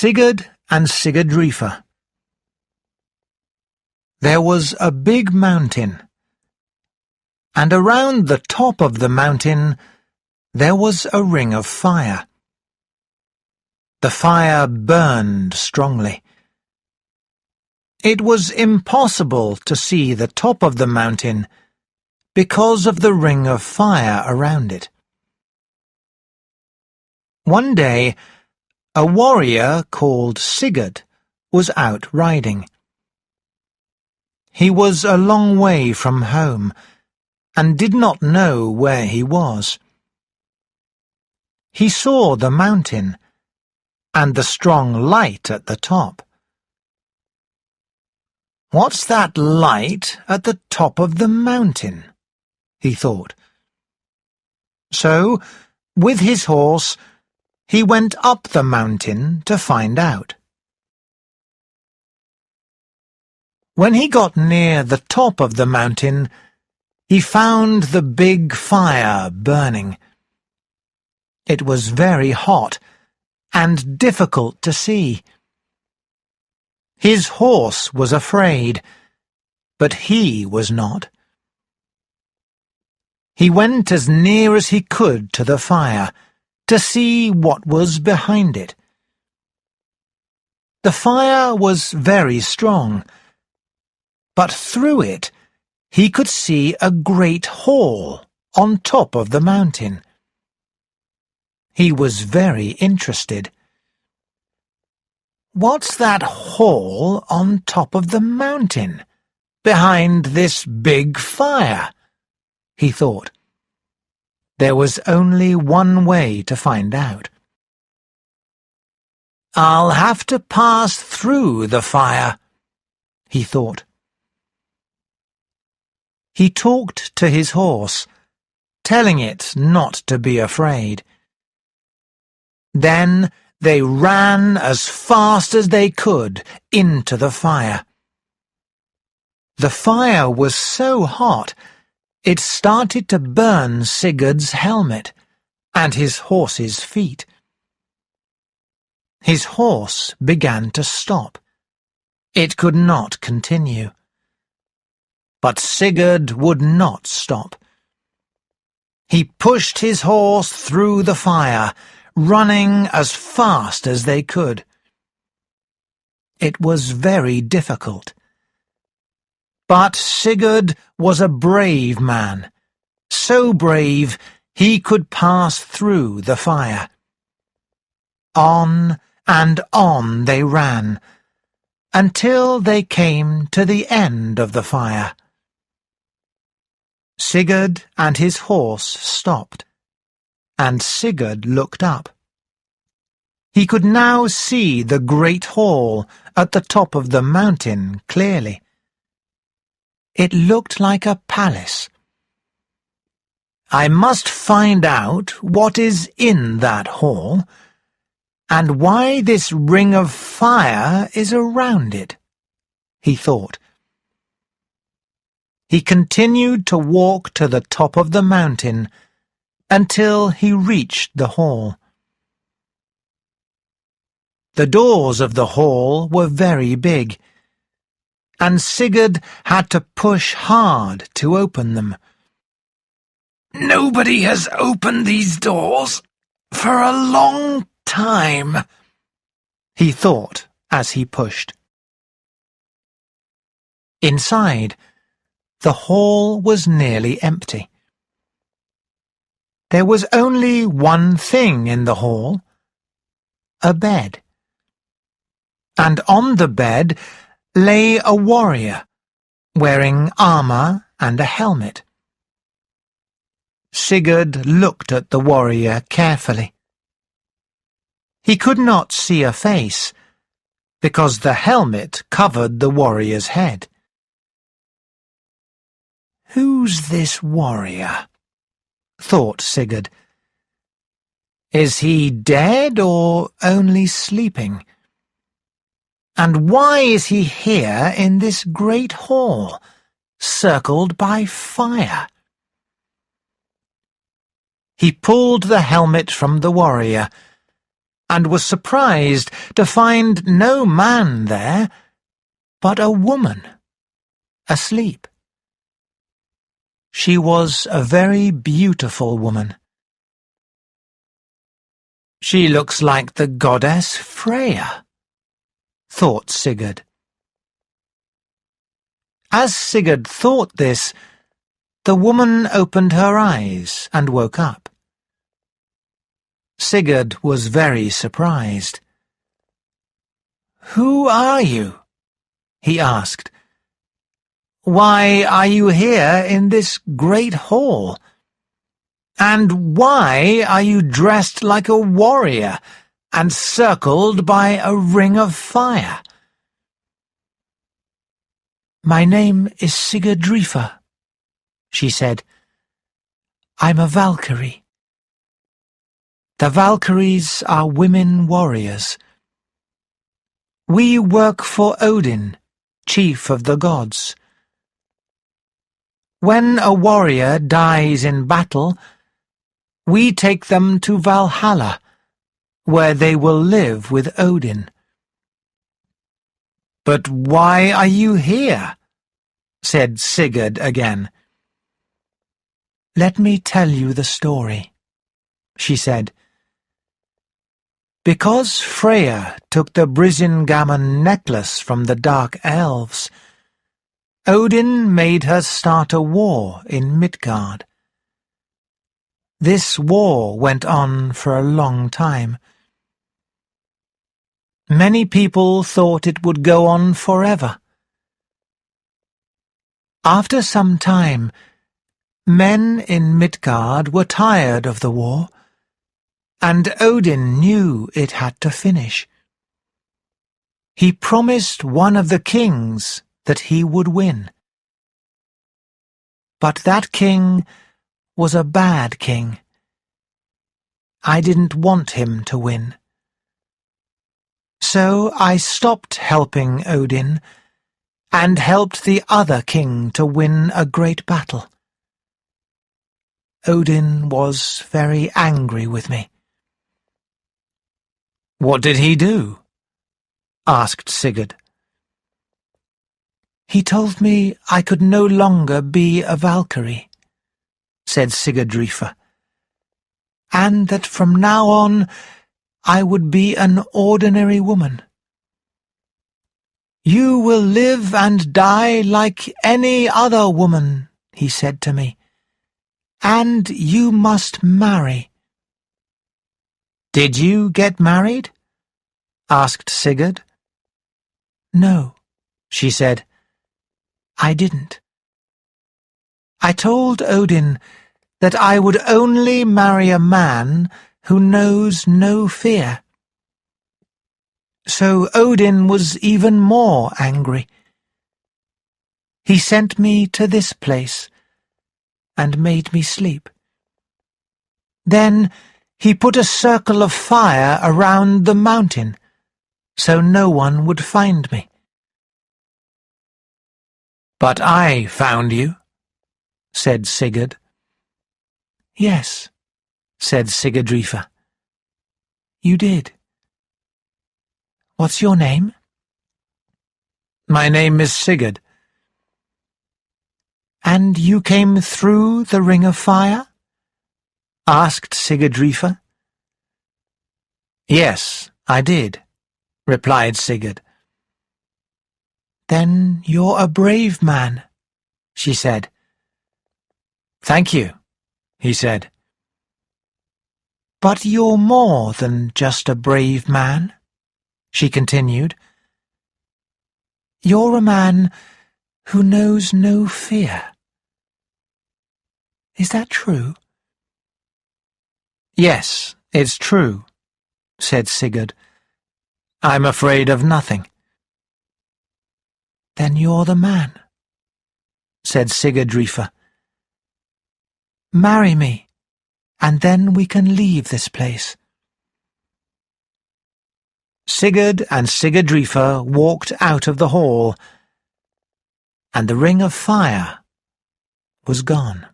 Sigurd and Sigurdifa. There was a big mountain, and around the top of the mountain there was a ring of fire. The fire burned strongly. It was impossible to see the top of the mountain because of the ring of fire around it. One day, a warrior called Sigurd was out riding. He was a long way from home and did not know where he was. He saw the mountain and the strong light at the top. "What's that light at the top of the mountain?" he thought. So, with his horse, he went up the mountain to find out. When he got near the top of the mountain, he found the big fire burning. It was very hot and difficult to see. His horse was afraid, but he was not. He went as near as he could to the fire to see what was behind it. The fire was very strong, but through it he could see a great hall on top of the mountain. He was very interested. "What's that hall on top of the mountain, behind this big fire?" he thought. There was only one way to find out. "I'll have to pass through the fire," he thought. He talked to his horse, telling it not to be afraid. Then they ran as fast as they could into the fire. The fire was so hot it started to burn Sigurd's helmet and his horse's feet. His horse began to stop. It could not continue. But Sigurd would not stop. He pushed his horse through the fire, running as fast as they could. It was very difficult. But Sigurd was a brave man, so brave he could pass through the fire. On and on they ran, until they came to the end of the fire. Sigurd and his horse stopped, and Sigurd looked up. He could now see the great hall at the top of the mountain clearly. It looked like a palace. "I must find out what is in that hall, and why this ring of fire is around it," he thought. He continued to walk to the top of the mountain until he reached the hall. The doors of the hall were very big, and Sigurd had to push hard to open them. "Nobody has opened these doors for a long time," he thought as he pushed. Inside, the hall was nearly empty. There was only one thing in the hall: a bed. And on the bed lay a warrior, wearing armour and a helmet. Sigurd looked at the warrior carefully. He could not see a face, because the helmet covered the warrior's head. "Who's this warrior?" thought Sigurd. "Is he dead or only sleeping? And why is he here in this great hall, circled by fire?" He pulled the helmet from the warrior and was surprised to find no man there, but a woman, asleep. She was a very beautiful woman. "She looks like the goddess Freya," thought Sigurd. As Sigurd thought this, the woman opened her eyes and woke up. Sigurd was very surprised. "Who are you?" he asked. "Why are you here in this great hall? And why are you dressed like a warrior and circled by a ring of fire?" "My name is Sigurdifa," she said. "I'm a Valkyrie. The Valkyries are women warriors. We work for Odin, chief of the gods. When a warrior dies in battle, we take them to Valhalla, where they will live with Odin." "But why are you here?" said Sigurd again. "Let me tell you the story," she said. "Because Freya took the Brisingamen necklace from the Dark Elves, Odin made her start a war in Midgard. This war went on for a long time. Many people thought it would go on forever. After some time, men in Midgard were tired of the war, and Odin knew it had to finish. He promised one of the kings that he would win. But that king was a bad king. I didn't want him to win. So I stopped helping Odin and helped the other king to win a great battle. Odin was very angry with me." "What did he do?" asked Sigurd. "He told me I could no longer be a Valkyrie," said Sigurdifa, "and that from now on I would be an ordinary woman. 'You will live and die like any other woman,' he said to me, 'and you must marry.'" "Did you get married?" asked Sigurd. "No," she said, "I didn't. I told Odin that I would only marry a man who knows no fear. So Odin was even more angry. He sent me to this place and made me sleep. Then he put a circle of fire around the mountain, so no one would find me." "But I found you," said Sigurd. "Yes," said Sigurdifa. "You did. What's your name?" "My name is Sigurd." "And you came through the ring of fire?" asked Sigurdifa. "Yes, I did," replied Sigurd. "Then you're a brave man," she said. "Thank you," he said. "But you're more than just a brave man," she continued. "You're a man who knows no fear. Is that true?" "Yes, it's true," said Sigurd. "I'm afraid of nothing." "Then you're the man," said Sigurdifa. "Marry me, and then we can leave this place." Sigurd and Sigurdifa walked out of the hall, and the ring of fire was gone.